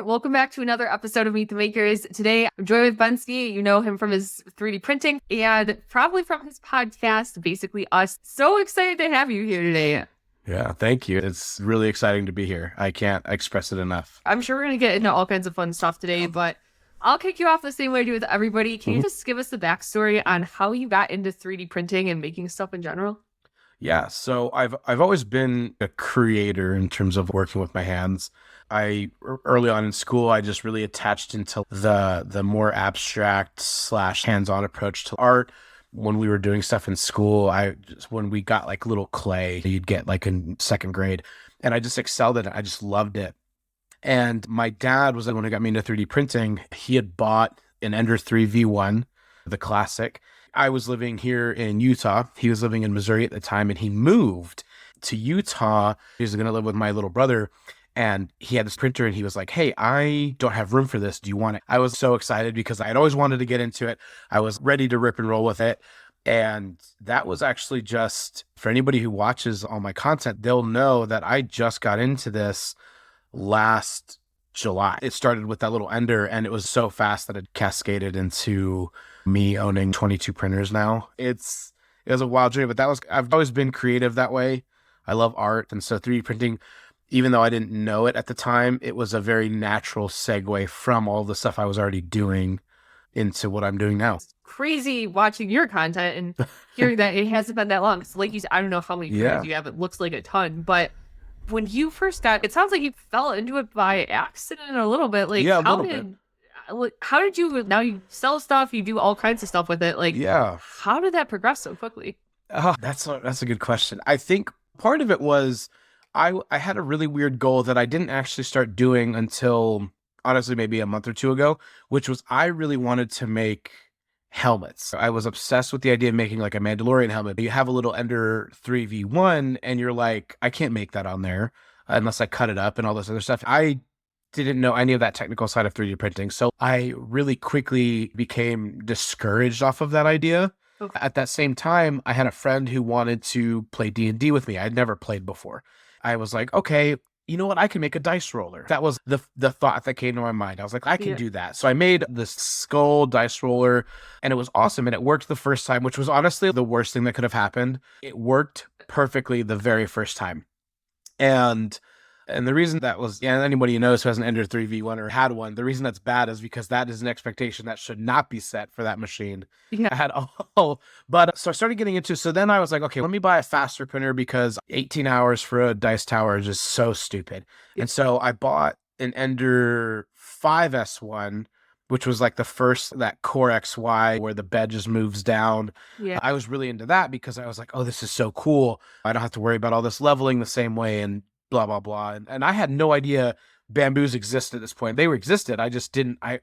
Welcome back to another episode of Meet the Makers. Today, I'm joined with Benski. You know him from his 3D printing and probably from his podcast, Basically Us. So excited to have you here today. Yeah, thank you. It's really exciting to be here. I can't express it enough. I'm sure we're going to get into all kinds of fun stuff today, but I'll kick you off the same way I do with everybody. Can you just give us the backstory on how you got into 3D printing and making stuff in general? Yeah, so I've always been a creator in terms of working with my hands. Early on in school, I just really attached into the more abstract slash hands-on approach to art. When we were doing stuff in school, when we got like little clay, you'd get like in second grade, and I just excelled at it. I just loved it. And my dad was the one who got me into 3D printing. He had bought an Ender 3 V1, the classic. I was living here in Utah. He was living in Missouri at the time, and he moved to Utah. He was going to live with my little brother, and he had this printer, and he was like, "Hey, I don't have room for this. Do you want it?" I was so excited because I had always wanted to get into it. I was ready to rip and roll with it. And that was actually just, for anybody who watches all my content, they'll know that I just got into this last July. It started with that little Ender, and it was so fast that it cascaded into me owning 22 printers now. It was a wild journey, but I've always been creative that way. I love art, and so 3D printing, even though I didn't know it at the time, it was a very natural segue from all the stuff I was already doing into what I'm doing now. It's crazy watching your content and hearing that it hasn't been that long. So like you said, I don't know how many printers you have. It looks like a ton, but when you first got, it sounds like you fell into it by accident a little bit. Like, yeah, a little bit. How did you, now you sell stuff, you do all kinds of stuff with it. Like, yeah, how did that progress so quickly? Oh, that's a good question. I think part of it was I had a really weird goal that I didn't actually start doing until honestly maybe a month or two ago, which was I really wanted to make helmets. I was obsessed with the idea of making like a Mandalorian helmet. You have a little Ender 3 V1 and you're like, I can't make that on there unless I cut it up and all this other stuff. I didn't know any of that technical side of 3D printing. So I really quickly became discouraged off of that idea. Okay. At that same time, I had a friend who wanted to play D&D with me. I'd never played before. I was like, okay, you know what? I can make a dice roller. That was the thought that came to my mind. I was like, I can do that. So I made this skull dice roller, and it was awesome. And it worked the first time, which was honestly the worst thing that could have happened. It worked perfectly the very first time. And the reason that was, yeah, anybody who knows who has an Ender 3 V1 or had one, the reason that's bad is because that is an expectation that should not be set for that machine at all. But so I started getting into, so then I was like, okay, let me buy a faster printer because 18 hours for a dice tower is just so stupid. And so I bought an Ender 5S1, which was like the first, that Core XY where the bed just moves down. Yeah. I was really into that because I was like, oh, this is so cool. I don't have to worry about all this leveling the same way and blah, blah, blah. And I had no idea bamboos existed at this point. They existed. I just didn't, I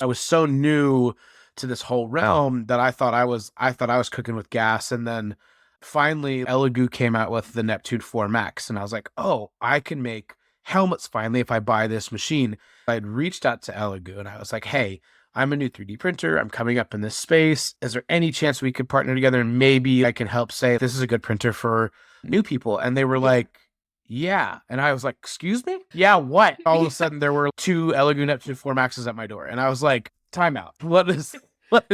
was so new to this whole realm that I thought I was cooking with gas. And then finally Elegoo came out with the Neptune 4 Max. And I was like, oh, I can make helmets finally if I buy this machine. I had reached out to Elegoo and I was like, hey, I'm a new 3D printer. I'm coming up in this space. Is there any chance we could partner together and maybe I can help say this is a good printer for new people? And they were like, yeah. And I was like, excuse me? Yeah, what? All of a sudden there were 2 Elegoo Neptune 4 Maxes at my door. And I was like, time out. What is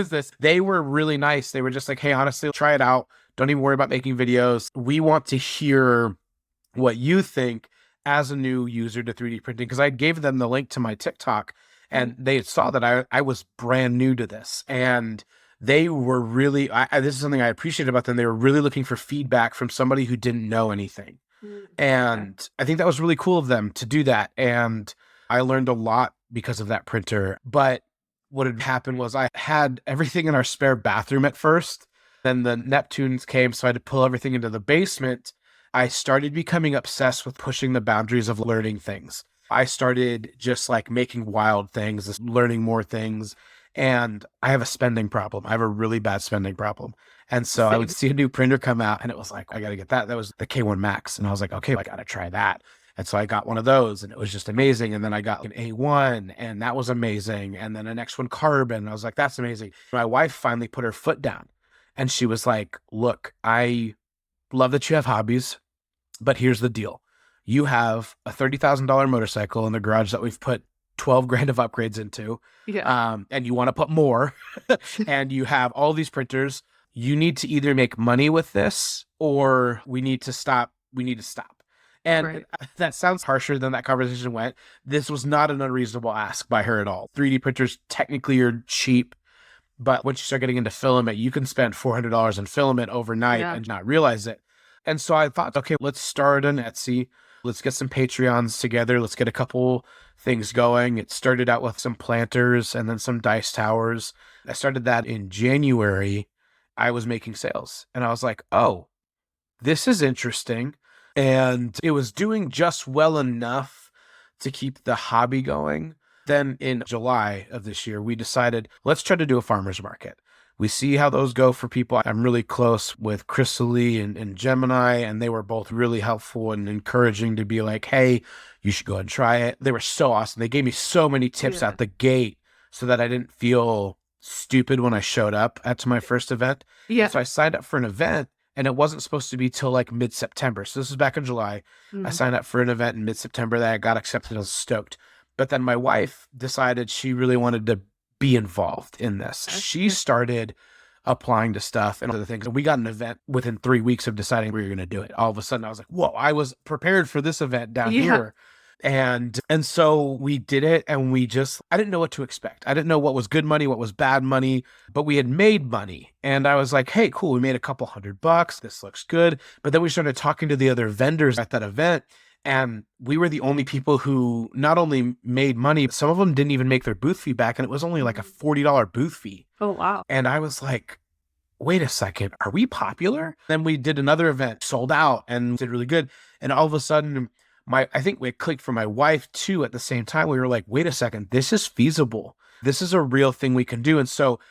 this? They were really nice. They were just like, hey, honestly, try it out. Don't even worry about making videos. We want to hear what you think as a new user to 3D printing. Because I gave them the link to my TikTok and they saw that I was brand new to this. And they were really, this is something I appreciate about them. They were really looking for feedback from somebody who didn't know anything. And I think that was really cool of them to do that. And I learned a lot because of that printer. But what had happened was I had everything in our spare bathroom at first. Then the Neptunes came, so I had to pull everything into the basement. I started becoming obsessed with pushing the boundaries of learning things. I started just like making wild things, learning more things. And I have a spending problem. I have a really bad spending problem. And so I would see a new printer come out and it was like, I got to get that. That was the K1 Max. And I was like, okay, I got to try that. And so I got one of those and it was just amazing. And then I got an A1 and that was amazing. And then the next one, Carbon. I was like, that's amazing. My wife finally put her foot down and she was like, look, I love that you have hobbies, but here's the deal. You have a $30,000 motorcycle in the garage that we've put 12 grand of upgrades into, Yeah. and you want to put more, and you have all these printers, you need to either make money with this or we need to stop. We need to stop. And Right. that sounds harsher than that conversation went. This was not an unreasonable ask by her at all. 3D printers technically are cheap, but once you start getting into filament, you can spend $400 in filament overnight Yeah. and not realize it. And so I thought, okay, let's start an Etsy. Let's get some Patreons together. Let's get a couple things going. It started out with some planters and then some dice towers. I started that in January. I was making sales and I was like, oh, this is interesting. And it was doing just well enough to keep the hobby going. Then in July of this year, we decided, let's try to do a farmer's market. We see how those go for people. I'm really close with Chrysalie and Gemini, and they were both really helpful and encouraging to be like, hey, you should go and try it. They were so awesome. They gave me so many tips Yeah. out the gate so that I didn't feel stupid when I showed up at my first event. Yeah. So I signed up for an event and it wasn't supposed to be till like mid-September. So this was back in July. I signed up for an event in mid-September that I got accepted. I was stoked. But then my wife decided she really wanted to be involved in this. She started applying to stuff and other things. And we got an event within 3 weeks of deciding we were going to do it. All of a sudden I was like, whoa, I was prepared for this event down here. And so we did it and I didn't know what to expect. I didn't know what was good money, what was bad money, but we had made money. And I was like, hey, cool. We made a couple $100. This looks good. But then we started talking to the other vendors at that event. And we were the only people who not only made money, but some of them didn't even make their booth fee back. And it was only like a $40 booth fee. Oh, wow. And I was like, wait a second, are we popular? Then we did another event, sold out and did really good. And all of a sudden, I think we clicked for my wife too at the same time. We were like, wait a second, this is feasible. This is a real thing we can do. And so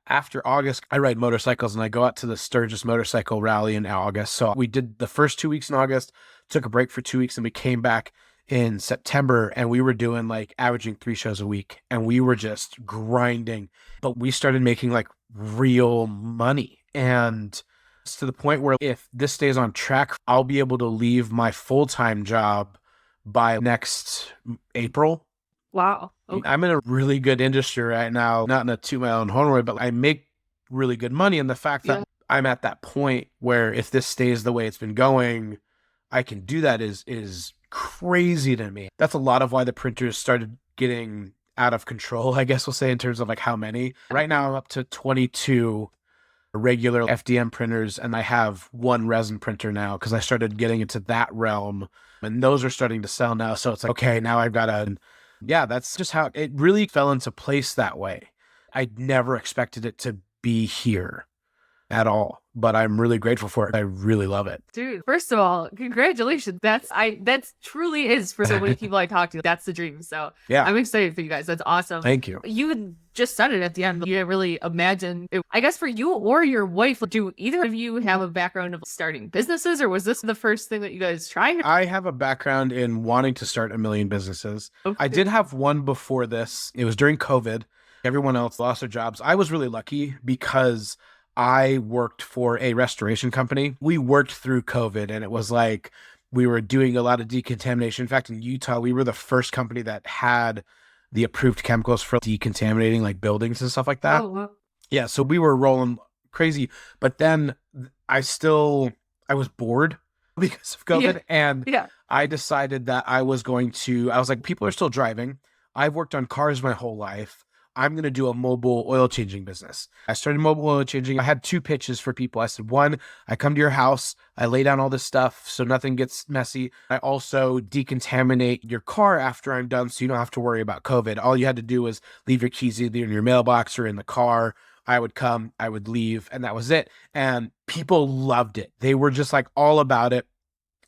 after August, I ride motorcycles and I go out to the Sturgis motorcycle rally in August. So we did the first 2 weeks in August, took a break for 2 weeks, and we came back in September and we were doing like averaging 3 shows a week and we were just grinding. But we started making like real money. And it's to the point where if this stays on track, I'll be able to leave my full-time job by next April. Wow. Okay. I'm in a really good industry right now, not in a toot my own horn way, but I make really good money. And the fact that I'm at that point where if this stays the way it's been going, I can do that is crazy to me. That's a lot of why the printers started getting out of control, I guess we'll say, in terms of like how many. Right now I'm up to 22 regular FDM printers and I have one resin printer now because I started getting into that realm and those are starting to sell now. So it's like, okay, now I've got that's just how it really fell into place that way. I never expected it to be here at all, but I'm really grateful for it. I really love it. Dude, first of all, congratulations. That's truly is for so many people I talk to. That's the dream. So yeah, I'm excited for you guys. That's awesome. Thank you. You just said it at the end. You didn't really imagine it. I guess for you or your wife, do either of you have a background of starting businesses or was this the first thing that you guys tried? I have a background in wanting to start a million businesses. Okay. I did have one before this. It was during COVID. Everyone else lost their jobs. I was really lucky because I worked for a restoration company. We worked through COVID and it was like we were doing a lot of decontamination. In fact, in Utah, we were the first company that had the approved chemicals for decontaminating like buildings and stuff like that. Oh, wow. Yeah, so we were rolling crazy. But then I was bored because of COVID. And I decided that I was like, people are still driving. I've worked on cars my whole life. I'm going to do a mobile oil changing business. I started mobile oil changing. I had 2 pitches for people. I said, one, I come to your house, I lay down all this stuff so nothing gets messy. I also decontaminate your car after I'm done so you don't have to worry about COVID. All you had to do was leave your keys either in your mailbox or in the car. I would come, I would leave, and that was it. And people loved it. They were just like all about it.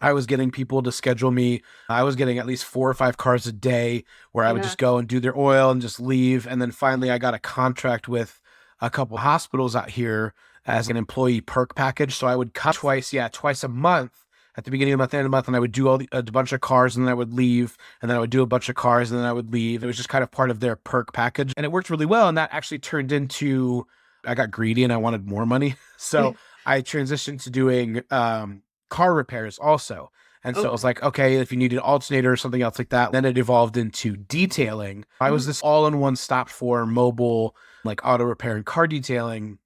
I was getting people to schedule me. I was getting at least 4 or 5 cars a day where I would just go and do their oil and just leave. And then finally I got a contract with a couple hospitals out here as an employee perk package. So I would come twice a month at the beginning of the month, end of the month, and I would do a bunch of cars and then I would leave. And then I would do a bunch of cars and then I would leave. It was just kind of part of their perk package. And it worked really well. And that actually turned into, I got greedy and I wanted more money. So I transitioned to doing, car repairs also. And so it was Okay. like, okay, if you need an alternator or something else like that, then it evolved into detailing. I was Mhm. this all-in-one stop for mobile, like auto repair and car detailing.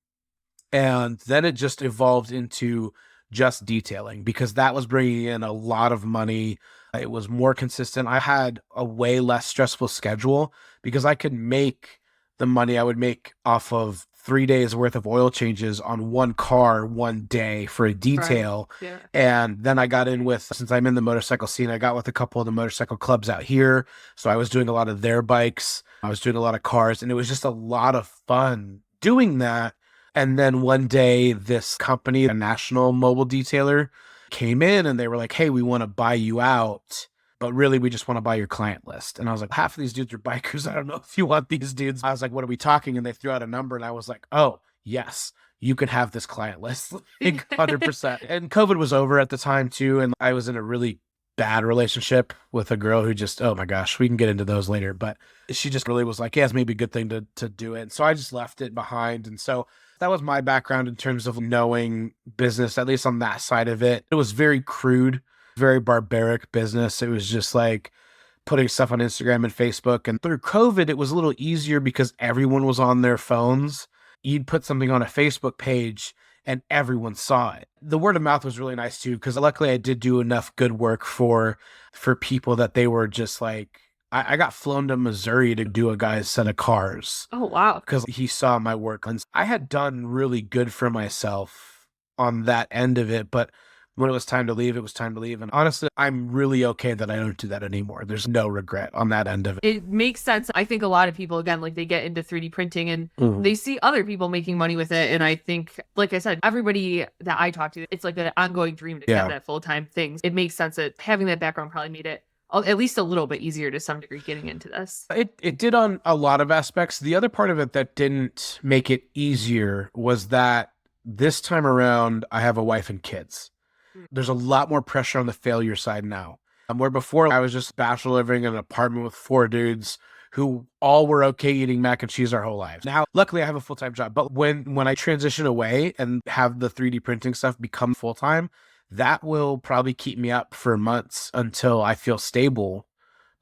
And then it just evolved into just detailing because that was bringing in a lot of money. It was more consistent. I had a way less stressful schedule because I could make the money I would make off of 3 days worth of oil changes on one car one day for a Right. detail. Yeah. And then I got in with, since I'm in the motorcycle scene, I got with a couple of the motorcycle clubs out here. So I was doing a lot of their bikes. I was doing a lot of cars, and it was just a lot of fun doing that. And then one day, this company, a national mobile detailer, came in and they were like, hey, we want to buy you out, but really, we just want to buy your client list. And I was like, half of these dudes are bikers. I don't know if you want these dudes. I was like, what are we talking? And they threw out a number, and I was like, oh, yes, you can have this client list. Like 100%. And COVID was over at the time, too. And I was in a really bad relationship with a girl who just, oh my gosh, we can get into those later. But she just really was like, yeah, it's maybe a good thing to do it. And so I just left it behind. And so that was my background in terms of knowing business, at least on that side of it. It was very crude, very barbaric business. It was just like putting stuff on Instagram and Facebook. And through COVID, it was a little easier because everyone was on their phones. You'd put something on a Facebook page and everyone saw it. The word of mouth was really nice too, because luckily I did do enough good work for people that they were just like, I got flown to Missouri to do a guy's set of cars Oh, wow. because he saw my work. And I had done really good for myself on that end of it. But when it was time to leave, it was time to leave. And honestly, I'm really okay that I don't do that anymore. There's no regret on that end of it. It makes sense. I think a lot of people, again, like they get into 3D printing and Mhm. they see other people making money with it. And I think, like I said, everybody that I talk to, it's like an ongoing dream to have Yeah. that full time thing. It makes sense that having that background probably made it at least a little bit easier to some degree getting into this. It did on a lot of aspects. The other part of it that didn't make it easier was that this time around, I have a wife and kids. Mm. There's a lot more pressure on the failure side now. Where before I was just bachelor living in an apartment with four dudes who all were okay eating mac and cheese our whole lives. Now, luckily, I have a full time job. But when I transition away and have the 3D printing stuff become full time, that will probably keep me up for months until I feel stable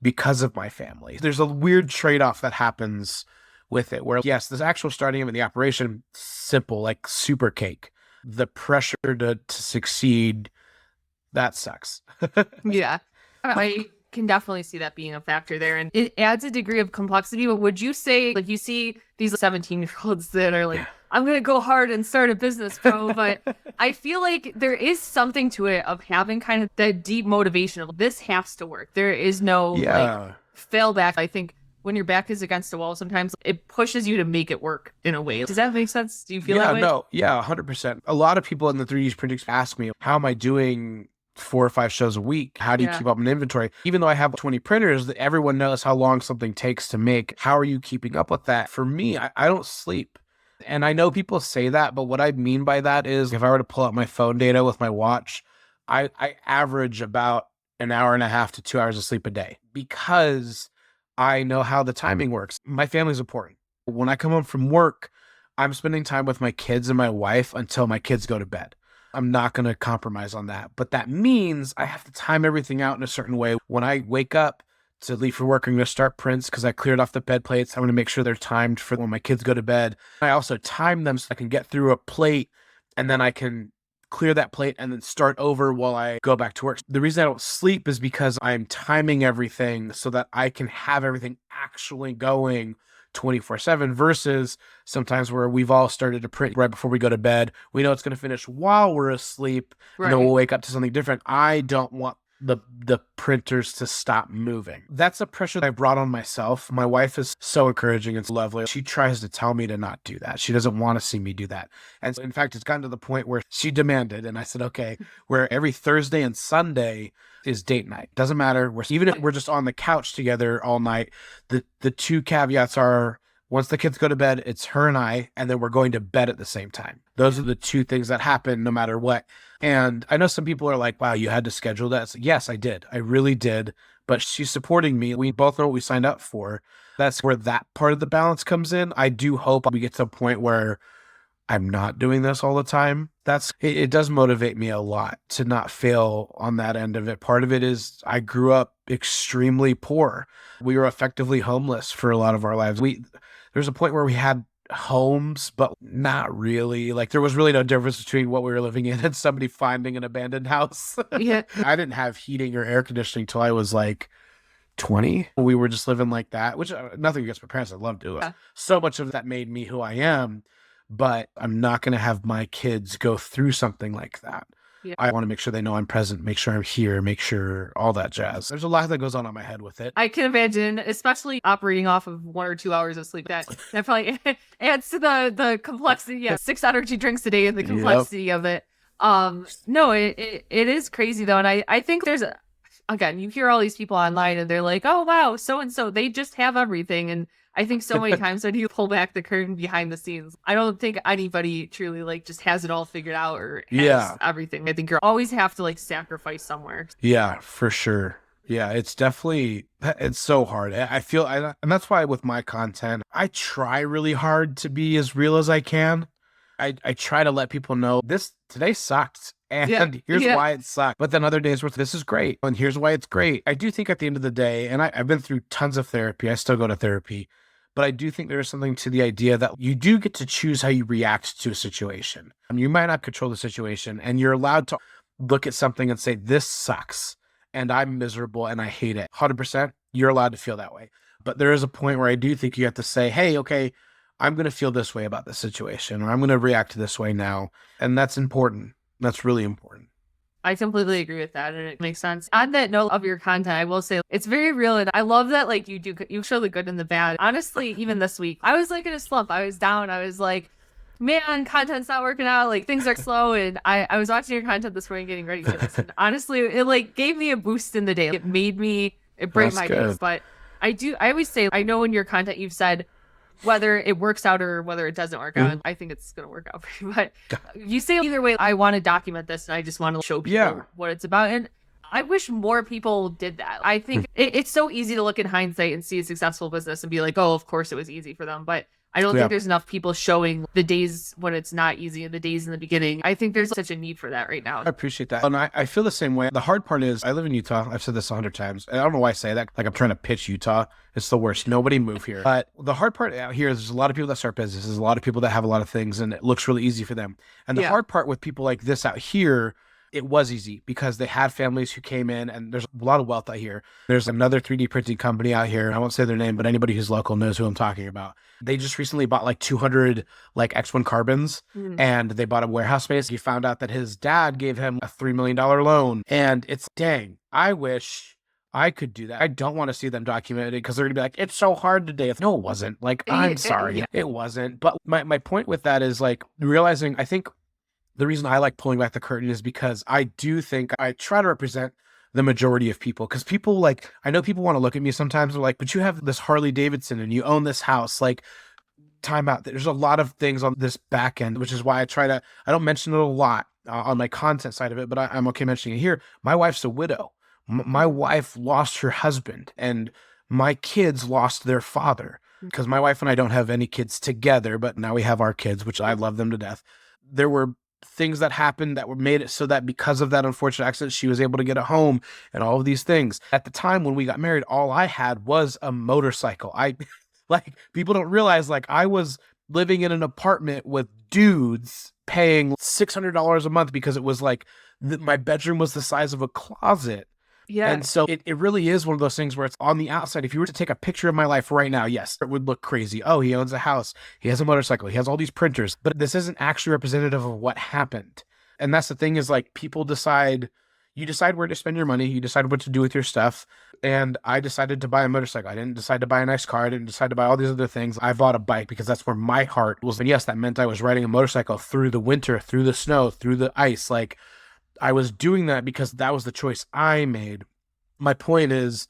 because of my family. There's a weird trade off that happens with it where, yes, this actual starting of the operation, simple, like super cake. The pressure to succeed, that sucks. Yeah. I can definitely see that being a factor there. And it adds a degree of complexity. But would you say, like, you see these 17-year-olds that are like, I'm going to go hard and start a business, bro. But I feel like there is something to it of having kind of that deep motivation of this has to work. There is no like Yeah. fail back. I think when your back is against a wall, sometimes it pushes you to make it work in a way. Does that make sense? Do you feel that Yeah, way? no, yeah, 100%. A lot of people in the 3D printing ask me, how am I doing 4 or 5 shows a week? How do you Yeah. keep up an inventory? Even though I have 20 printers, that everyone knows how long something takes to make. How are you keeping up with that? For me, I don't sleep. And I know people say that, but what I mean by that is if I were to pull out my phone data with my watch, I average about an hour and a half to 2 hours of sleep a day because I know how the timing works. My family's important. When I come home from work, I'm spending time with my kids and my wife until my kids go to bed. I'm not going to compromise on that. But that means I have to time everything out in a certain way. When I wake up to leave for work, I'm going to start prints because I cleared off the bed plates. I'm going to make sure they're timed for when my kids go to bed. I also time them so I can get through a plate and then I can clear that plate and then start over while I go back to work. The reason I don't sleep is because I'm timing everything so that I can have everything actually going 24/7 versus sometimes where we've all started to print right before we go to bed. We know it's going to finish while we're asleep and then we'll Right. wake up to something different. I don't want the printers to stop moving. That's a pressure that I brought on myself. My wife is so encouraging and lovely. She tries to tell me to not do that. She doesn't want to see me do that. And so, in fact, it's gotten to the point where she demanded, and I said, okay, where every Thursday and Sunday is date night. Doesn't matter. Even if we're just on the couch together all night, the two caveats are once the kids go to bed, it's her and I, and then we're going to bed at the same time. Those are the two things that happen no matter what. And I know some people are like, wow, you had to schedule that. It's like, yes, I did. I really did. But she's supporting me. We both know what we signed up for. That's where that part of the balance comes in. I do hope we get to a point where I'm not doing this all the time. It does motivate me a lot to not fail on that end of it. Part of it is I grew up extremely poor. We were effectively homeless for a lot of our lives. There's a point where we had homes, but not really. Like there was really no difference between what we were living in and somebody finding an abandoned house. Yeah. I didn't have heating or air conditioning till I was like 20. We were just living like that, which nothing against my parents. I loved it. Yeah. So much of that made me who I am, but I'm not going to have my kids go through something like that. Yeah. I want to make sure they know I'm present, make sure I'm here, make sure all that jazz. There's a lot that goes on in my head with it. I can imagine, especially operating off of 1 or 2 hours of sleep. That probably adds to the complexity. Yeah, 6 energy drinks a day and the complexity of it. No, it is crazy though, and I think there's again, you hear all these people online and they're like, oh wow, so and so, they just have everything. And I think so many times when you pull back the curtain behind the scenes, I don't think anybody truly like just has it all figured out or has everything. I think you always have to like sacrifice somewhere. Yeah, for sure. Yeah, it's so hard. And that's why with my content, I try really hard to be as real as I can. I try to let people know today sucked. And here's why it sucked. But then other days where this is great. And here's why it's great. I do think at the end of the day, and I've been through tons of therapy. I still go to therapy. But I do think there is something to the idea that you do get to choose how you react to a situation. And you might not control the situation. And you're allowed to look at something and say, this sucks. And I'm miserable and I hate it. 100%, you're allowed to feel that way. But there is a point where I do think you have to say, hey, okay, I'm going to feel this way about this situation, or I'm going to react this way now. And that's important. That's really important. I completely agree with that, and it makes sense. On that note of your content, I will say it's very real, and I love that like you show the good and the bad. Honestly, even this week, I was like in a slump. I was down. I was like, man, content's not working out. Like things are slow, and I was watching your content this morning, getting ready for this, and honestly, it like gave me a boost in the day. It brightened my days. But I always say, I know in your content you've said, whether it works out or whether it doesn't work out, I think it's going to work out for you. But you say either way, I want to document this and I just want to show people what it's about. And I wish more people did that. I think it's so easy to look in hindsight and see a successful business and be like, oh, of course it was easy for them. But I don't think there's enough people showing the days when it's not easy and the days in the beginning. I think there's such a need for that right now. I appreciate that. And I feel the same way. The hard part is I live in Utah. I've said this 100 times. And I don't know why I say that. Like I'm trying to pitch Utah. It's the worst. Nobody move here. But the hard part out here is there's a lot of people that start businesses. There's a lot of people that have a lot of things and it looks really easy for them. And the hard part with people like this out here, it was easy because they had families who came in and there's a lot of wealth out here. There's another 3D printing company out here. I won't say their name, but anybody who's local knows who I'm talking about. They just recently bought like 200 like X1 carbons and they bought a warehouse space. He found out that his dad gave him a $3 million loan. And it's dang, I wish I could do that. I don't want to see them documented because they're going to be like, it's so hard today. No, it wasn't. Like, I'm sorry. It wasn't. But my point with that is like realizing, I think the reason I like pulling back the curtain is because I do think I try to represent the majority of people. Because people like, I know people want to look at me sometimes. They're like, but you have this Harley Davidson and you own this house. Like, time out. There's a lot of things on this back end, which is why I don't mention it a lot on my content side of it, but I'm okay mentioning it here. My wife's a widow. My wife lost her husband and my kids lost their father because my wife and I don't have any kids together, but now we have our kids, which I love them to death. There were things that happened that were made it so that because of that unfortunate accident, she was able to get a home and all of these things. At the time when we got married, all I had was a motorcycle. Like people don't realize like I was living in an apartment with dudes paying $600 a month because it was like my bedroom was the size of a closet. Yeah. And so it really is one of those things where it's on the outside. If you were to take a picture of my life right now, yes, it would look crazy. Oh, he owns a house. He has a motorcycle. He has all these printers. But this isn't actually representative of what happened. And that's the thing is like people you decide where to spend your money. You decide what to do with your stuff. And I decided to buy a motorcycle. I didn't decide to buy a nice car. I didn't decide to buy all these other things. I bought a bike because that's where my heart was. And yes, that meant I was riding a motorcycle through the winter, through the snow, through the ice. Like I was doing that because that was the choice I made. My point is,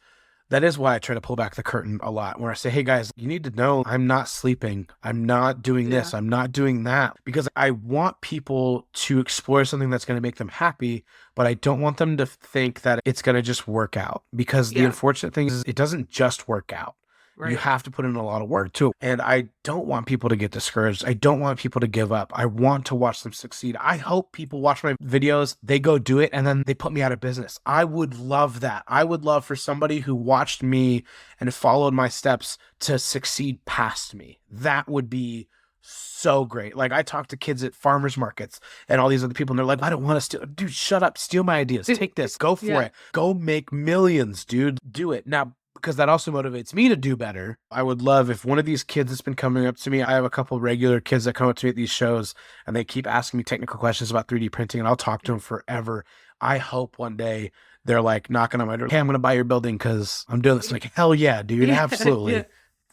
that is why I try to pull back the curtain a lot, where I say, hey guys, you need to know I'm not sleeping. I'm not doing this. I'm not doing that because I want people to explore something that's going to make them happy, but I don't want them to think that it's going to just work out because the unfortunate thing is it doesn't just work out. You have to put in a lot of work too. And I don't want people to get discouraged. I don't want people to give up. I want to watch them succeed. I hope people watch my videos, they go do it, and then they put me out of business. I would love that. I would love for somebody who watched me and followed my steps to succeed past me. That would be so great. Like, I talk to kids at farmers markets and all these other people, and they're like, I don't want to steal. Dude, shut up. Steal my ideas. Take this. Go for it. Go make millions, dude. Do it. Now, because that also motivates me to do better. I would love if one of these kids that's been coming up to me, I have a couple regular kids that come up to me at these shows and they keep asking me technical questions about 3D printing, and I'll talk to them forever. I hope one day they're like knocking on my door, hey, I'm going to buy your building because I'm doing this. I'm like, hell yeah, dude. Absolutely.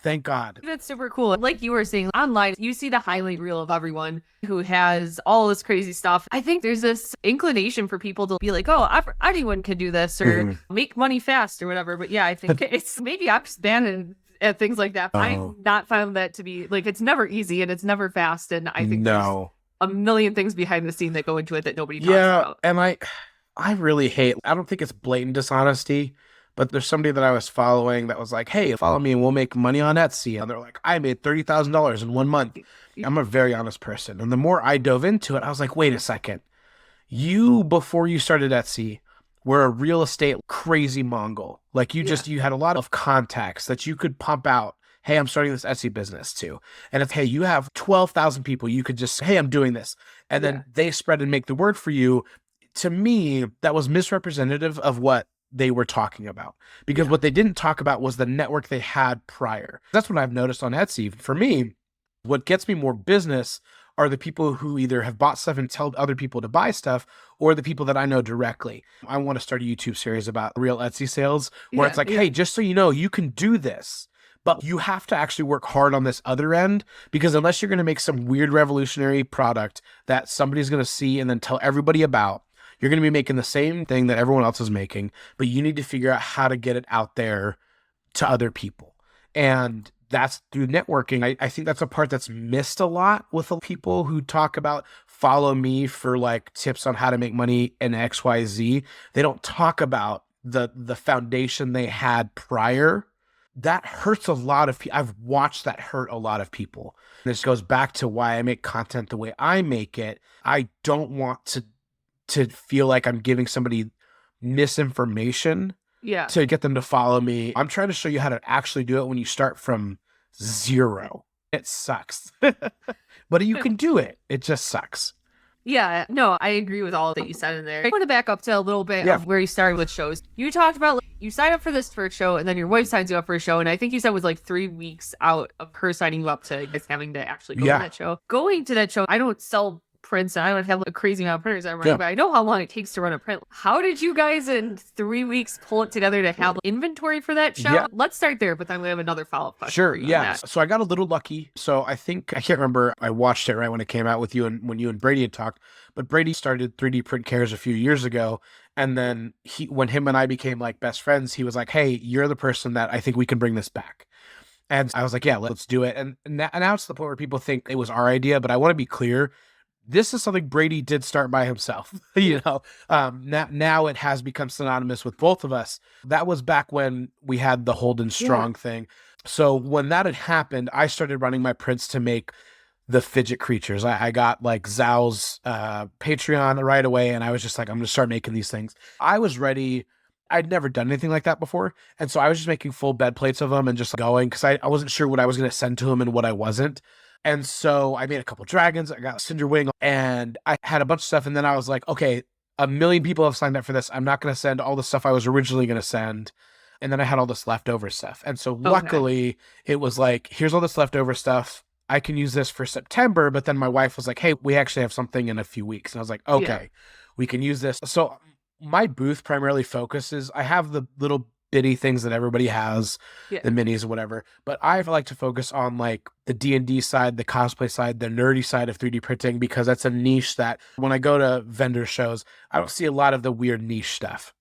Thank God. That's super cool. Like you were saying, online, you see the highlight reel of everyone who has all this crazy stuff. I think there's this inclination for people to be like, oh, anyone can do this or make money fast or whatever. But yeah, I think it's maybe I'm just banned at things like that. I've not found that to be like, it's never easy and it's never fast. And I think there's a million things behind the scene that go into it that nobody talks about. And I really hate, I don't think it's blatant dishonesty. But there's somebody that I was following that was like, hey, follow me and we'll make money on Etsy. And they're like, I made $30,000 in 1 month. I'm a very honest person. And the more I dove into it, I was like, wait a second. You, before you started Etsy, were a real estate crazy Mongol. Like you had a lot of contacts that you could pump out. Hey, I'm starting this Etsy business too. And if, hey, you have 12,000 people, you could just say, hey, I'm doing this. And then they spread and make the word for you. To me, that was misrepresentative of what they were talking about, because what they didn't talk about was the network they had prior. That's what I've noticed on Etsy. For me, what gets me more business are the people who either have bought stuff and tell other people to buy stuff, or the people that I know directly. I want to start a YouTube series about real Etsy sales where it's like, hey, just so you know, you can do this, but you have to actually work hard on this other end, because unless you're going to make some weird revolutionary product that somebody's going to see and then tell everybody about, you're going to be making the same thing that everyone else is making, but you need to figure out how to get it out there to other people. And that's through networking. I think that's a part that's missed a lot with people who talk about follow me for like tips on how to make money in XYZ. They don't talk about the foundation they had prior. That hurts a lot of people. I've watched that hurt a lot of people. This goes back to why I make content the way I make it. I don't want to feel like I'm giving somebody misinformation to get them to follow me. I'm trying to show you how to actually do it when you start from zero. It sucks, but you can do it. It just sucks. Yeah, no, I agree with all that you said in there. I want to back up to a little bit of where you started with shows. You talked about like, you sign up for this first show and then your wife signs you up for a show. And I think you said it was like 3 weeks out of her signing you up to just having to actually go to that show. Going to that show, I don't sell prints. I don't have a crazy amount of printers I'm running, but I know how long it takes to run a print. How did you guys in 3 weeks pull it together to have inventory for that show? Let's start there, but then we have another follow-up question. Sure, so I got a little lucky. So I can't remember, I watched it right when it came out with you and when you and Brady had talked, but Brady started 3D Print Cares a few years ago. And then when him and I became like best friends, he was like, hey, you're the person that I think we can bring this back. And I was like, yeah, let's do it. And now it's the point where people think it was our idea, but I want to be clear. This is something Brady did start by himself, now it has become synonymous with both of us. That was back when we had the Holden Strong thing. So when that had happened, I started running my prints to make the fidget creatures. I got like Zal's Patreon right away. And I was just like, I'm going to start making these things. I was ready. I'd never done anything like that before. And so I was just making full bed plates of them and just going, because I wasn't sure what I was going to send to him and what I wasn't. And so I made a couple dragons, I got Cinder Wing, and I had a bunch of stuff. And then I was like, okay, 1 million people have signed up for this. I'm not going to send all the stuff I was originally going to send. And then I had all this leftover stuff. And so luckily it was like, here's all this leftover stuff. I can use this for September. But then my wife was like, hey, we actually have something in a few weeks. And I was like, okay, we can use this. So my booth primarily focuses, I have the little bitty things that everybody has, the minis or whatever, but I like to focus on like the D&D side, the cosplay side, the nerdy side of 3D printing, because that's a niche that when I go to vendor shows, I don't see a lot of the weird niche stuff.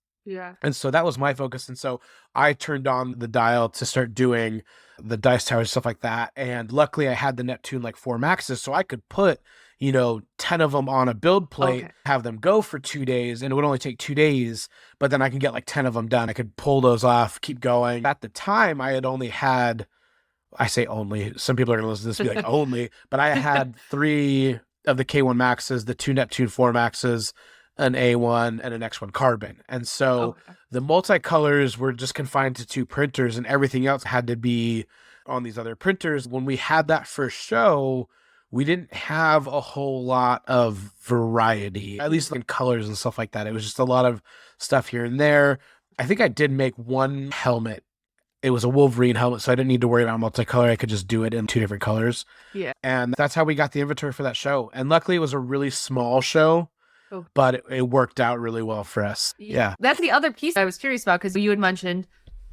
And so that was my focus. And so I turned on the dial to start doing the dice towers, stuff like that. And luckily I had the Neptune like 4 Maxes, so I could put 10 of them on a build plate, have them go for 2 days, and it would only take 2 days, but then I can get like 10 of them done. I could pull those off, keep going. At the time, I had only had I say only. Some people are going to listen to this and be like, only. But I had 3 of the K1 Maxes, the 2 Neptune 4 Maxes, an A1, and an X1 Carbon. And so the multicolors were just confined to 2 printers, and everything else had to be on these other printers. When we had that first show, we didn't have a whole lot of variety, at least in colors and stuff like that. It was just a lot of stuff here and there. I think I did make one helmet. It was a Wolverine helmet, so I didn't need to worry about multicolor. I could just do it in 2 different colors. Yeah. And that's how we got the inventory for that show. And luckily, it was a really small show, but it worked out really well for us. Yeah. That's the other piece I was curious about, because you had mentioned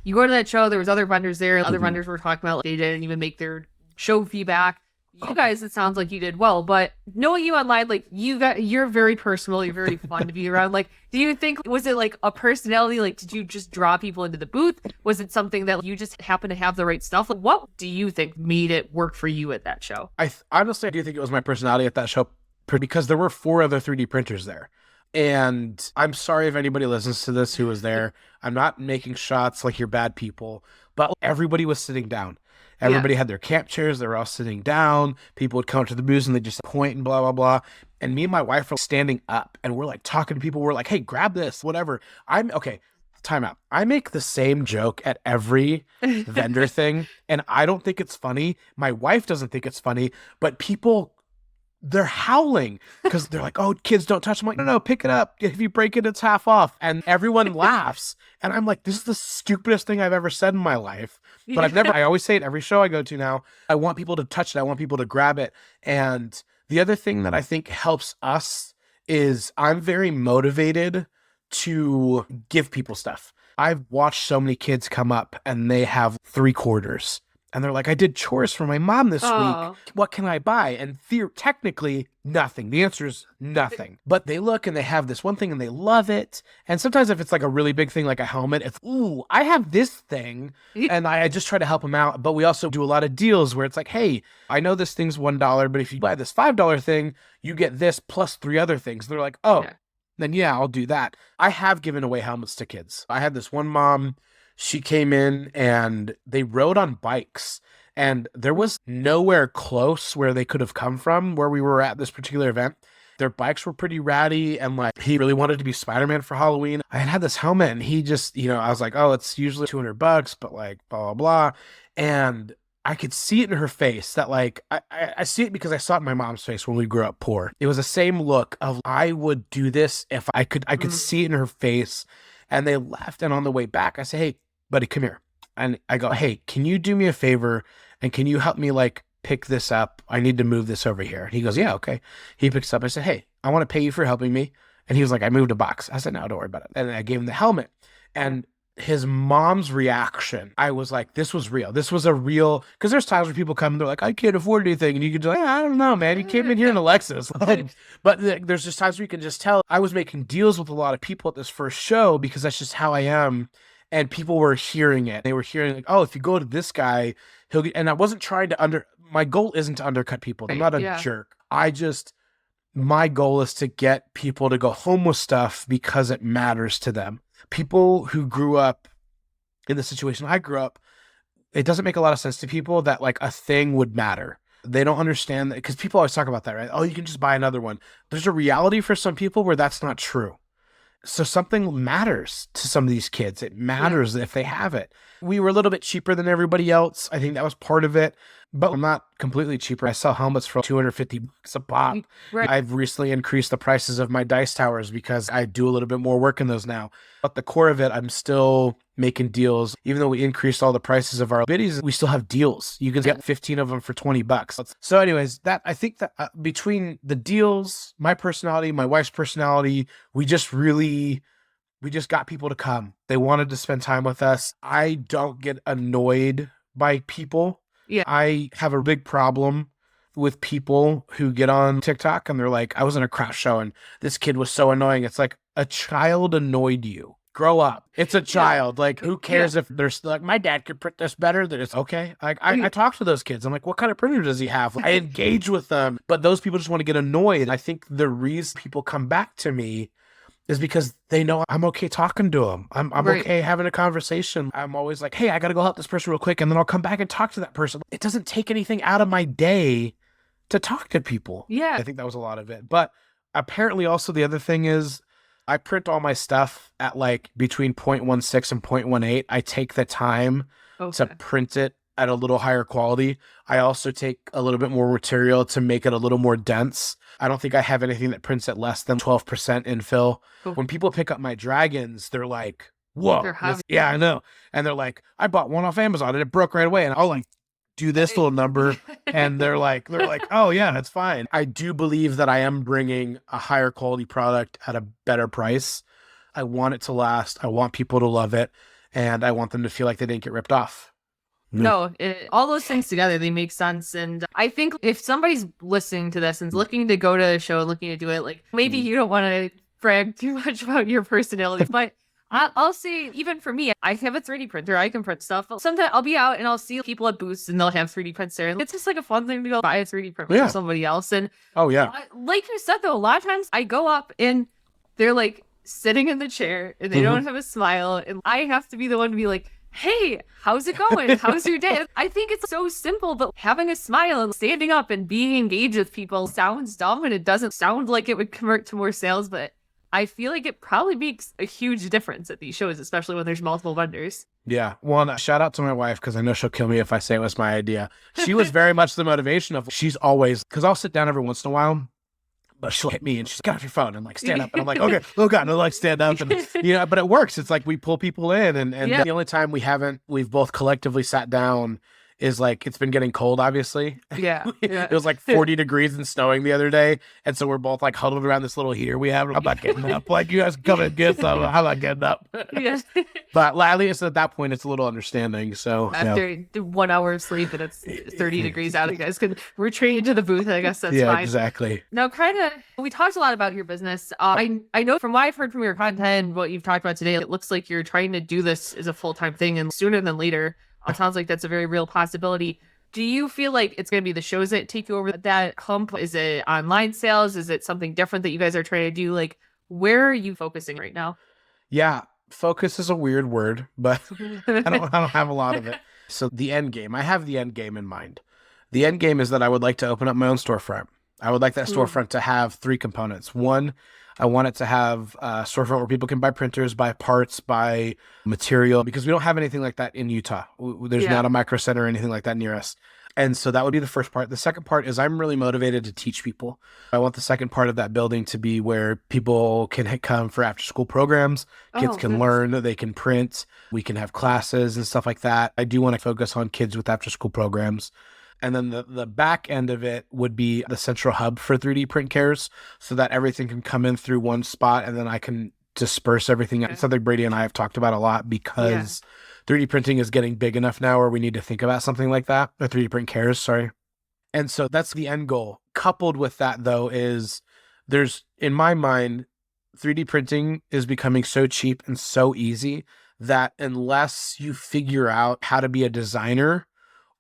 you go to that show, there was other vendors there. Other vendors were talking about they didn't even make their show feedback. You guys, it sounds like you did well, but knowing you online, like you're very personal, you're very fun to be around. Like, do you think, was it like a personality? Like, did you just draw people into the booth? Was it something that you just happened to have the right stuff? Like, what do you think made it work for you at that show? Honestly, I do think it was my personality at that show, because there were 4 other 3D printers there. And I'm sorry if anybody listens to this who was there. I'm not making shots like you're bad people, but everybody was sitting down. Everybody had their camp chairs. They were all sitting down. People would come to the booth and they just point and blah, blah, blah. And me and my wife were standing up and we're like talking to people. We're like, hey, grab this, whatever. Okay, time out. I make the same joke at every vendor thing. And I don't think it's funny. My wife doesn't think it's funny, but people, they're howling because they're like, oh, kids, don't touch. I'm like, no, pick it up. If you break it, it's half off. And everyone laughs. And I'm like, this is the stupidest thing I've ever said in my life. But I always say it every show I go to now. I want people to touch it. I want people to grab it. And the other thing that I think helps us is I'm very motivated to give people stuff. I've watched so many kids come up and they have 3 quarters. And they're like, I did chores for my mom this week. What can I buy? And technically, nothing. The answer is nothing. But they look and they have this one thing and they love it. And sometimes if it's like a really big thing, like a helmet, it's, ooh, I have this thing. And I just try to help them out. But we also do a lot of deals where it's like, hey, I know this thing's $1, but if you buy this $5 thing, you get this plus 3 other things. They're like, oh, then yeah, I'll do that. I have given away helmets to kids. I had this one mom. She came in and they rode on bikes and there was nowhere close where they could have come from where we were at this particular event. Their bikes were pretty ratty and like he really wanted to be Spider-Man for Halloween. I had this helmet and he just, I was like, oh, it's usually $200, but like blah, blah, blah. And I could see it in her face that like, I see it because I saw it in my mom's face when we grew up poor. It was the same look of I would do this if I could see it in her face. And they left. And on the way back, I say, hey, buddy, come here. And I go, hey, can you do me a favor? And can you help me like pick this up? I need to move this over here. And he goes, yeah, okay. He picks up. I said, hey, I want to pay you for helping me. And he was like, I moved a box. I said, no, don't worry about it. And I gave him the helmet. And his mom's reaction, I was like, this was real. This was a real, because there's times where people come and they're like, I can't afford anything. And you can just like, I don't know, man. You came in here in a Lexus. But there's just times where you can just tell. I was making deals with a lot of people at this first show because that's just how I am. And people were hearing it. They were hearing like, oh, if you go to this guy, he'll get, and I wasn't trying to my goal isn't to undercut people. I'm not a jerk. My goal is to get people to go home with stuff because it matters to them. People who grew up in the situation I grew up, it doesn't make a lot of sense to people that like a thing would matter. They don't understand that because people always talk about that, right? Oh, you can just buy another one. There's a reality for some people where that's not true. So something matters to some of these kids. It matters if they have it. We were a little bit cheaper than everybody else. I think that was part of it, but I'm not completely cheaper. I sell helmets for $250 a pop. Right. I've recently increased the prices of my dice towers because I do a little bit more work in those now. But the core of it, I'm still making deals. Even though we increased all the prices of our biddies, we still have deals. You can get 15 of them for $20. So anyways, I think that between the deals, my personality, my wife's personality, we just got people to come. They wanted to spend time with us. I don't get annoyed by people. Yeah. I have a big problem with people who get on TikTok and they're like, I was in a craft show and this kid was so annoying. It's like a child annoyed you. Grow up. It's a child. Like, who cares if there's like, my dad could print this better. That it's okay. Like, I talk to those kids. I'm like, what kind of printer does he have? I engage with them, but those people just want to get annoyed. I think the reason people come back to me is because they know I'm okay talking to them. I'm Right. okay having a conversation. I'm always like, hey, I got to go help this person real quick. And then I'll come back and talk to that person. It doesn't take anything out of my day to talk to people. Yeah. I think that was a lot of it. But apparently also the other thing is I print all my stuff at like between 0.16 and 0.18. I take the time to Okay. print it at a little higher quality. I also take a little bit more material to make it a little more dense. I don't think I have anything that prints at less than 12% infill. Cool. When people pick up my dragons, they're like, They're whoa, heavy. yeah, I know. And they're like, I bought one off Amazon and it broke right away. And I'll like do this little number and they're like, oh yeah, that's fine. I do believe that I am bringing a higher quality product at a better price. I want it to last. I want people to love it. And I want them to feel like they didn't get ripped off. No, all those things together, they make sense. And I think if somebody's listening to this and is looking to go to a show, looking to do it, like maybe you don't want to brag too much about your personality, but I'll say, even for me, I have a 3D printer. I can print stuff. Sometimes I'll be out and I'll see people at booths and they'll have 3D prints there. And it's just like a fun thing to go buy a 3D printer Yeah. from somebody else. And Oh yeah. like you said, though, a lot of times I go up and they're like sitting in the chair and they don't have a smile. And I have to be the one to be like, hey, how's it going? How's your day? I think it's so simple, but having a smile and standing up and being engaged with people sounds dumb and it doesn't sound like it would convert to more sales, but I feel like it probably makes a huge difference at these shows, especially when there's multiple vendors. Yeah. Well, shout out to my wife because I know she'll kill me if I say it was my idea. She was very much the motivation of, she's always, because I'll sit down every once in a while, but she'll hit me and she's get off your phone and like stand up. And I'm like, okay, oh God, no, like stand up. And but it works. It's like we pull people in and Yeah. the only time we've both collectively sat down is like, it's been getting cold, obviously. Yeah. It was like 40 degrees and snowing the other day. And so we're both like huddled around this little heater we have. I'm not getting up. Like, you guys come and get some. I'm not getting up. Yes. But at least at that point, it's a little understanding. So After 1 hour of sleep and it's 30 degrees out, you guys can retreat to the booth. I guess that's yeah, fine. exactly. Now, we talked a lot about your business. I know from what I've heard from your content and what you've talked about today, it looks like you're trying to do this as a full-time thing and sooner than later. It sounds like that's a very real possibility. Do you feel like it's going to be the shows that take you over that hump? Is it online sales? Is it something different that you guys are trying to do? Like, where are you focusing right now? Yeah, focus is a weird word, but I don't have a lot of it. So the end game, I have the end game in mind. The end game is that I would like to open up my own storefront. I would like that storefront to have 3 components. One, I want it to have a storefront where people can buy printers, buy parts, buy material, because we don't have anything like that in Utah. There's not a micro center or anything like that near us. And so that would be the first part. The second part is I'm really motivated to teach people. I want the second part of that building to be where people can come for after school programs. Kids can learn, they can print, we can have classes and stuff like that. I do want to focus on kids with after school programs. And then the back end of it would be the central hub for 3D print cares so that everything can come in through one spot and then I can disperse everything. It's something Brady and I have talked about a lot because 3D printing is getting big enough now where we need to think about something like that. Or 3D print cares, sorry. And so that's the end goal. Coupled with that, though, is in my mind, 3D printing is becoming so cheap and so easy that unless you figure out how to be a designer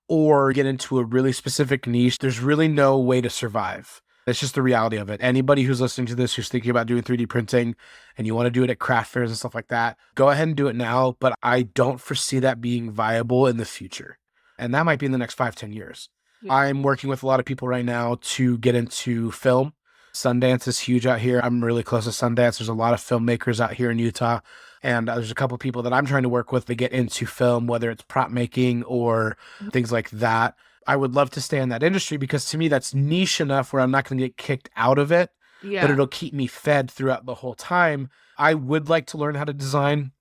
or get into a really specific niche, there's really no way to survive. It's just the reality of it. Anybody who's listening to this, who's thinking about doing 3D printing and you want to do it at craft fairs and stuff like that, go ahead and do it now. But I don't foresee that being viable in the future. And that might be in the next 5-10 years. Yeah. I'm working with a lot of people right now to get into film. Sundance is huge out here. I'm really close to Sundance. There's a lot of filmmakers out here in Utah. And there's a couple of people that I'm trying to work with to get into film, whether it's prop making or things like that. I would love to stay in that industry because to me, that's niche enough where I'm not going to get kicked out of it, but it'll keep me fed throughout the whole time. I would like to learn how to design.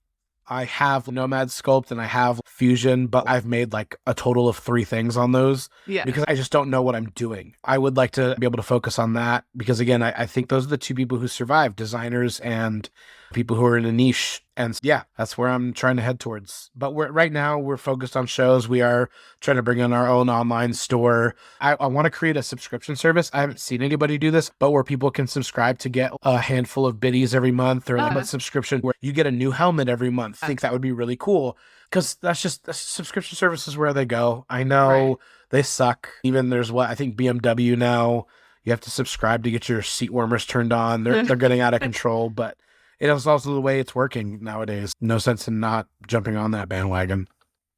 I have Nomad Sculpt and I have Fusion, but I've made like a total of 3 things on those because I just don't know what I'm doing. I would like to be able to focus on that because again, I think those are the 2 people who survive, designers and people who are in a niche. And yeah, that's where I'm trying to head towards. But right now we're focused on shows. We are trying to bring in our own online store. I want to create a subscription service. I haven't seen anybody do this, but where people can subscribe to get a handful of biddies every month or a subscription where you get a new helmet every month. I think that would be really cool because that's subscription services where they go. I know they suck. Even there's I think BMW now, you have to subscribe to get your seat warmers turned on. They're getting out of control, but it is also the way it's working nowadays. No sense in not jumping on that bandwagon.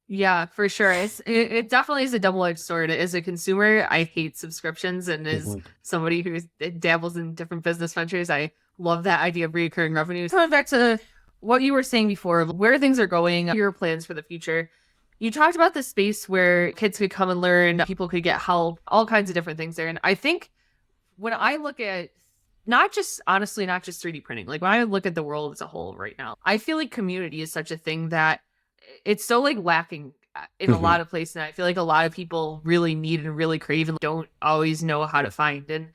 Yeah, for sure. It definitely is a double-edged sword. As a consumer, I hate subscriptions, and as Mhm. somebody who dabbles in different business ventures, I love that idea of recurring revenues. Coming back to what you were saying before, where things are going, your plans for the future. You talked about the space where kids could come and learn, people could get help, all kinds of different things there. And I think when I look at not just honestly, not just 3D printing, like when I look at the world as a whole right now, I feel like community is such a thing that it's so like lacking in a Mhm. lot of places. And I feel like a lot of people really need and really crave and don't always know how to find. And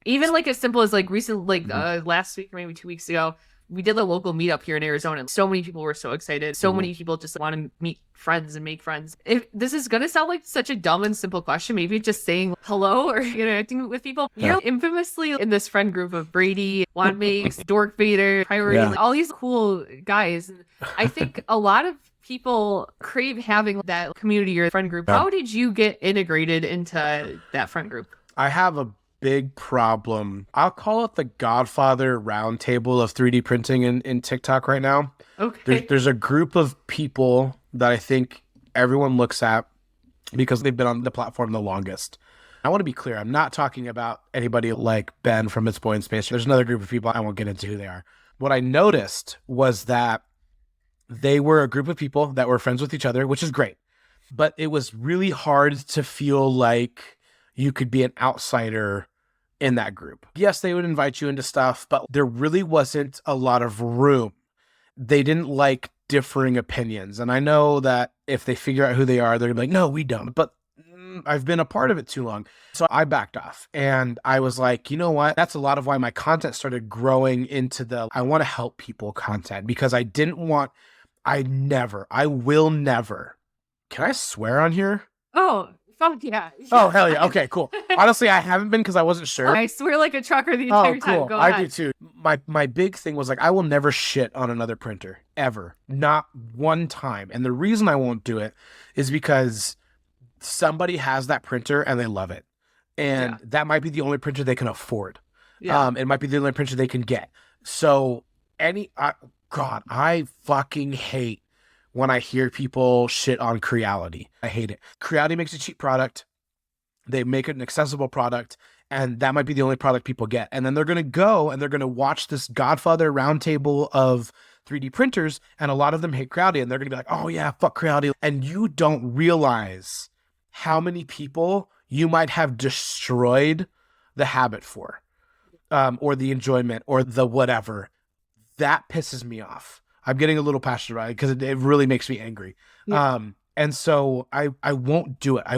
even like as simple as like recent, like Mhm. last week or maybe 2 weeks ago, we did a local meetup here in Arizona. And so many people were so excited. So Mhm. many people just want to meet friends and make friends. If this is going to sound like such a dumb and simple question, maybe just saying hello or interacting with people. Yeah. You're infamously in this friend group of Brady, Juan Makes, Dork Vader, Priority, Yeah. like, all these cool guys. And I think a lot of people crave having that community or friend group. Yeah. How did you get integrated into that friend group? I have a big problem. I'll call it the Godfather roundtable of 3D printing in TikTok right now. Okay. There's a group of people that I think everyone looks at because they've been on the platform the longest. I want to be clear. I'm not talking about anybody like Ben from It's Boy in Space. There's another group of people. I won't get into who they are. What I noticed was that they were a group of people that were friends with each other, which is great. But it was really hard to feel like you could be an outsider in that group. Yes, they would invite you into stuff, but there really wasn't a lot of room. They didn't like differing opinions. And I know that if they figure out who they are, they're gonna be like, no, we don't. But I've been a part of it too long. So I backed off and I was like, you know what? That's a lot of why my content started growing into the I want to help people content because I didn't want, I will never. Can I swear on here? Oh, fuck yeah. Oh, hell yeah. Okay, cool. Honestly, I haven't been because I wasn't sure. I swear like a trucker the Oh, entire time. cool. Go I ahead. do too. My big thing was like, I will never shit on another printer ever. Not one time. And the reason I won't do it is because somebody has that printer and they love it. And Yeah. that might be the only printer they can afford. Yeah. It might be the only printer they can get. So God, I fucking hate when I hear people shit on Creality. I hate it. Creality makes a cheap product. They make it an accessible product, and that might be the only product people get. And then they're going to go and they're going to watch this Godfather roundtable of 3D printers, and a lot of them hate Creality, and they're going to be like, oh yeah, fuck Creality. And you don't realize how many people you might have destroyed the habit for, or the enjoyment, or the whatever. That pisses me off. I'm getting a little passionate about it because it really makes me angry. Yeah. And so I won't do it. I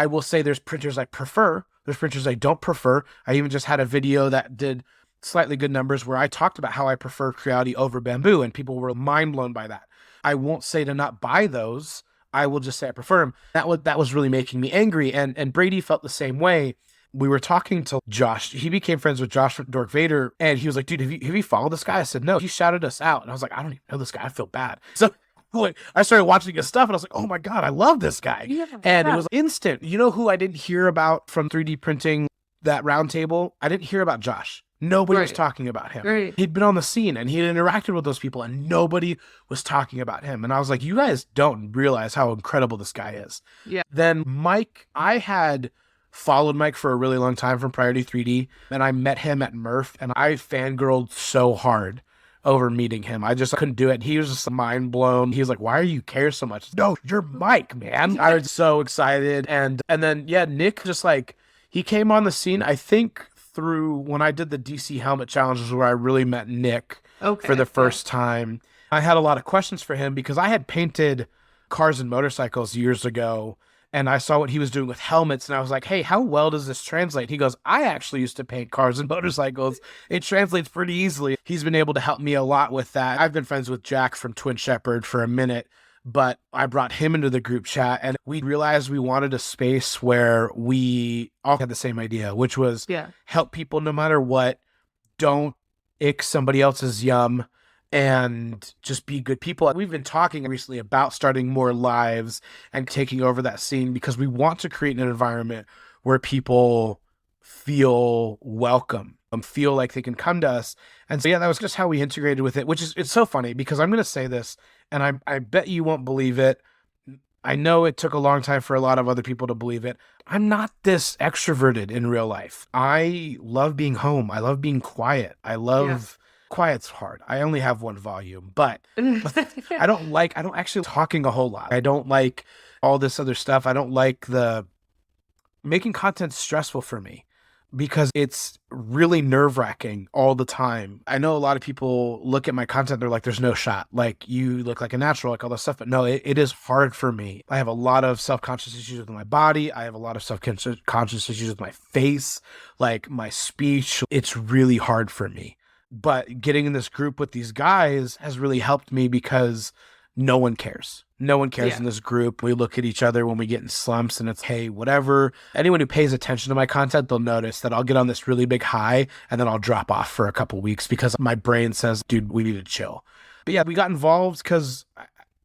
will say there's printers I prefer. There's printers I don't prefer. I even just had a video that did slightly good numbers where I talked about how I prefer Creality over Bamboo, and people were mind blown by that. I won't say to not buy those. I will just say I prefer them. That was really making me angry. And Brady felt the same way. We were talking to Josh. He became friends with Josh from Dork Vader, and he was like, dude, have you followed this guy? I said, no. He shouted us out. And I was like, I don't even know this guy. I feel bad. So like, I started watching his stuff and I was like, oh my God, I love this guy. Yeah. And it was instant. You know who I didn't hear about from 3D printing that roundtable? I didn't hear about Josh. Nobody was Right. talking about him. Right. He'd been on the scene and he had interacted with those people and nobody was talking about him. And I was like, you guys don't realize how incredible this guy is. Yeah. Then Mike, I had followed Mike for a really long time from Priority 3D, and I met him at Murph, and I fangirled so hard over meeting him. I just couldn't do it. He was just mind blown. He was like, why are you care so much? No, you're Mike, man. I was so excited. And then yeah, Nick just like, he came on the scene, I think through when I did the DC helmet challenges where I really met Nick for the first time. I had a lot of questions for him because I had painted cars and motorcycles years ago, and I saw what he was doing with helmets, and I was like, hey, how well does this translate? He goes, I actually used to paint cars and motorcycles. It translates pretty easily. He's been able to help me a lot with that. I've been friends with Jack from Twin Shepherd for a minute, but I brought him into the group chat, and we realized we wanted a space where we all had the same idea, which was help people no matter what. Don't ick somebody else's yum, and just be good people. We've been talking recently about starting more lives and taking over that scene because we want to create an environment where people feel welcome, feel like they can come to us. And so, yeah, that was just how we integrated with it, which is, it's so funny because I'm going to say this and I bet you won't believe it. I know it took a long time for a lot of other people to believe it. I'm not this extroverted in real life. I love being home. I love being quiet. Quiet's hard. I only have one volume, but I don't actually talking a whole lot. I don't like all this other stuff. I don't like making content stressful for me because it's really nerve-wracking all the time. I know a lot of people look at my content, they're like, there's no shot. Like, you look like a natural, like all this stuff. But no, it is hard for me. I have a lot of self-conscious issues with my body. I have a lot of self-conscious issues with my face, like my speech. It's really hard for me. But getting in this group with these guys has really helped me because no one cares. No one cares in this group. We look at each other when we get in slumps and it's, hey, whatever. Anyone who pays attention to my content, they'll notice that I'll get on this really big high and then I'll drop off for a couple weeks because my brain says, dude, we need to chill. But yeah, we got involved because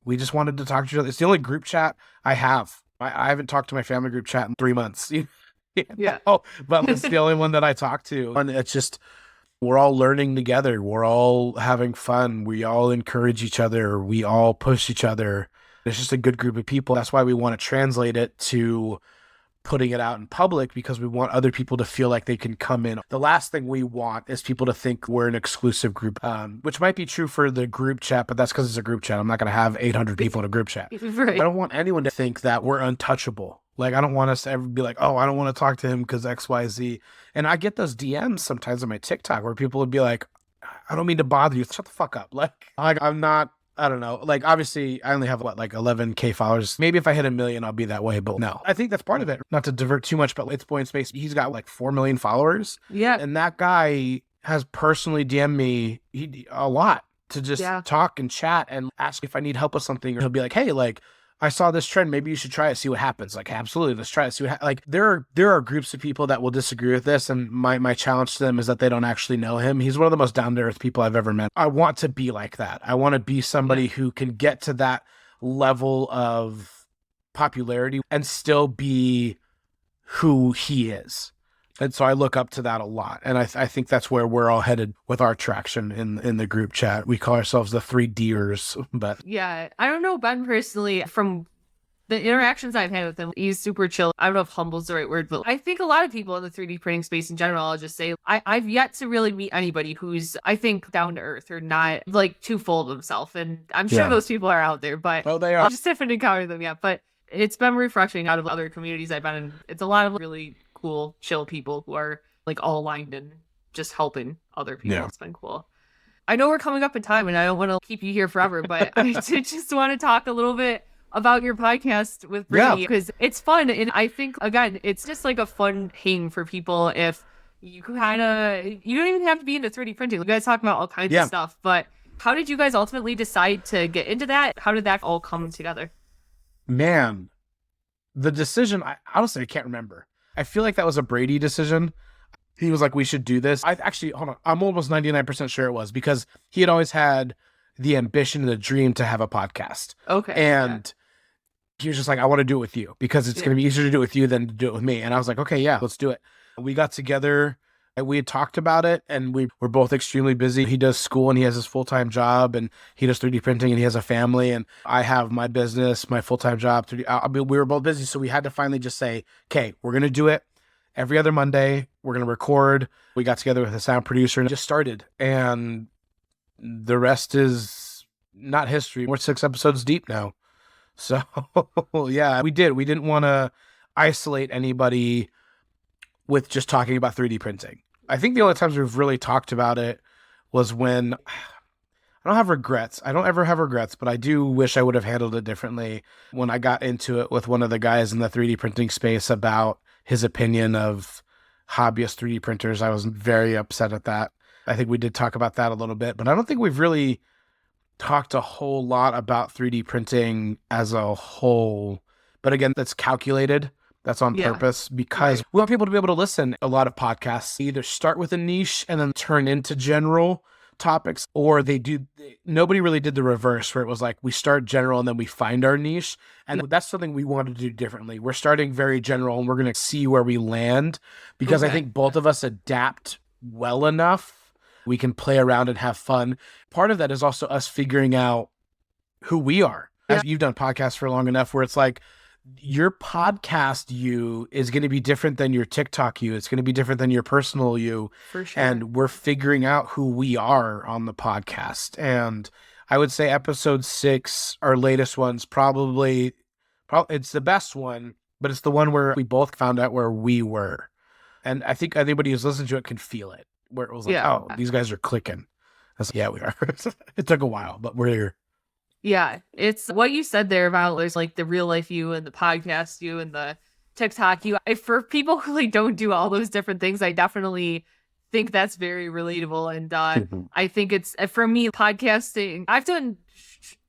we just wanted to talk to each other. It's the only group chat I have. I haven't talked to my family group chat in 3 months. But it's the only one that I talk to. And it's just, we're all learning together. We're all having fun. We all encourage each other. We all push each other. It's just a good group of people. That's why we want to translate it to putting it out in public, because we want other people to feel like they can come in. The last thing we want is people to think we're an exclusive group, which might be true for the group chat, but that's because it's a group chat. I'm not going to have 800 people in a group chat. Right. I don't want anyone to think that we're untouchable. Like, I don't want us to ever be like, oh, I don't want to talk to him because X, Y, Z. And I get those DMs sometimes on my TikTok where people would be like, I don't mean to bother you. Shut the fuck up. Like I'm not, I don't know. Like, obviously, I only have, like 11K followers. Maybe if I hit 1 million, I'll be that way. But no, I think that's part of it. Not to divert too much, but It's Boy in Space, he's got like 4 million followers. Yeah. And that guy has personally DM'd me a lot to just talk and chat and ask if I need help with something. Or he'll be like, hey, like, I saw this trend. Maybe you should try it, see what happens. Like, absolutely, let's try it, see what like, there are groups of people that will disagree with this, and my challenge to them is that they don't actually know him. He's one of the most down-to-earth people I've ever met. I want to be like that. I want to be somebody who can get to that level of popularity and still be who he is. And so I look up to that a lot. And I think that's where we're all headed with our traction in the group chat. We call ourselves the 3D'ers, but yeah, I don't know Ben personally. From the interactions I've had with him, he's super chill. I don't know if humble is the right word, but I think a lot of people in the 3D printing space in general, I'll just say, I've yet to really meet anybody who's, I think, down to earth or not like too full of himself. And I'm sure those people are out there, but they are. I just haven't encountered them yet. But it's been refreshing out of other communities I've been in. It's a lot of really cool, chill people who are like all aligned and just helping other people. It's been cool. I know we're coming up in time and I don't want to keep you here forever, but I did just want to talk a little bit about your podcast with Brittany because it's fun. And I think, again, it's just like a fun hang for people. If you you don't even have to be into 3D printing. You guys talk about all kinds of stuff, but how did you guys ultimately decide to get into that? How did that all come together? Man, the decision, honestly, I can't remember. I feel like that was a Brady decision. He was like, we should do this. Hold on. I'm almost 99% sure it was, because he had always had the ambition and the dream to have a podcast. Okay. And he was just like, I want to do it with you because it's going to be easier to do it with you than to do it with me. And I was like, okay, yeah, let's do it. We got together and we had talked about it, and we were both extremely busy. He does school and he has his full-time job, and he does 3D printing and he has a family, and I have my business, my full-time job. We were both busy. So we had to finally just say, okay, we're going to do it. Every other Monday, we're going to record. We got together with a sound producer and just started. And the rest is not history. We're 6 episodes deep now. So yeah, we did. We didn't want to isolate anybody with just talking about 3D printing. I think the only times we've really talked about it was when I don't have regrets. I don't ever have regrets, but I do wish I would have handled it differently when I got into it with one of the guys in the 3D printing space about his opinion of hobbyist 3D printers. I was very upset at that. I think we did talk about that a little bit, but I don't think we've really talked a whole lot about 3D printing as a whole. But again, that's calculated. That's on purpose, because we want people to be able to listen. A lot of podcasts either start with a niche and then turn into general, topics, or nobody really did the reverse where it was like we start general and then we find our niche. And that's something we want to do differently. We're starting very general and we're going to see where we land, because I think both of us adapt well enough. We can play around and have fun. Part of that is also us figuring out who we are. As you've done podcasts for long enough where it's like, your podcast you is going to be different than your TikTok you. It's going to be different than your personal you. For sure. And we're figuring out who we are on the podcast. And I would say episode 6, our latest one's probably it's the best one, but it's the one where we both found out where we were. And I think anybody who's listened to it can feel it, where it was like, oh, these guys are clicking. Yeah, we are. It took a while, but we're here. Yeah, it's what you said there about there's like the real life you and the podcast you and the TikTok you. For people who like don't do all those different things, I definitely think that's very relatable. And I think it's, for me, podcasting, I've done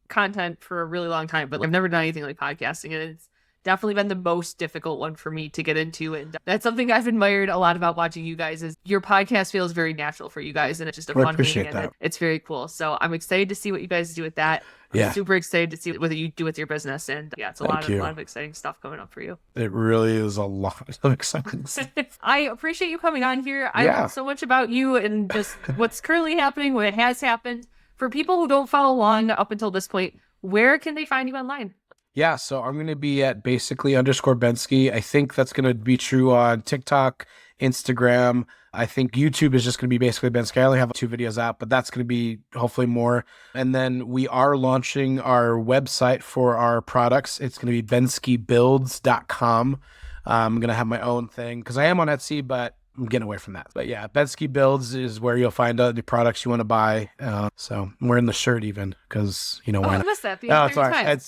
content for a really long time, but I've never done anything like podcasting. And it's definitely been the most difficult one for me to get into. And that's something I've admired a lot about watching you guys, is your podcast feels very natural for you guys. And it's just a fun thing. And it's very cool. So I'm excited to see what you guys do with that. I'm super excited to see what you do with your business. And it's a lot of exciting stuff coming up for you. It really is a lot of exciting stuff. I appreciate you coming on here. I learned so much about you and just what's currently happening, what has happened. For people who don't follow along up until this point, where can they find you online? Yeah, so I'm going to be at basically_Benski. I think that's going to be true on TikTok, Instagram. I think YouTube is just going to be basically Benski. I only have 2 videos out, but that's going to be hopefully more. And then we are launching our website for our products. It's going to be benskibuilds.com. I'm going to have my own thing because I am on Etsy, but I'm getting away from that. But yeah, Benski Builds is where you'll find the products you want to buy. So I'm wearing the shirt even because, why not? I missed that the entire time.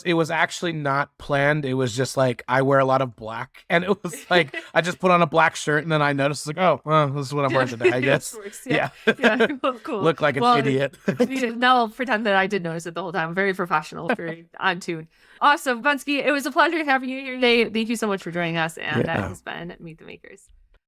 It was actually not planned. It was just like, I wear a lot of black, and it was like, I just put on a black shirt and then I noticed like, oh, well, this is what I'm wearing today, I guess. Yeah. Cool. Look like an idiot. Now I'll pretend that I did notice it the whole time. I'm very professional, very on tune. Awesome. Benski, it was a pleasure having you here today. Thank you so much for joining us. And that has been Meet the Makers.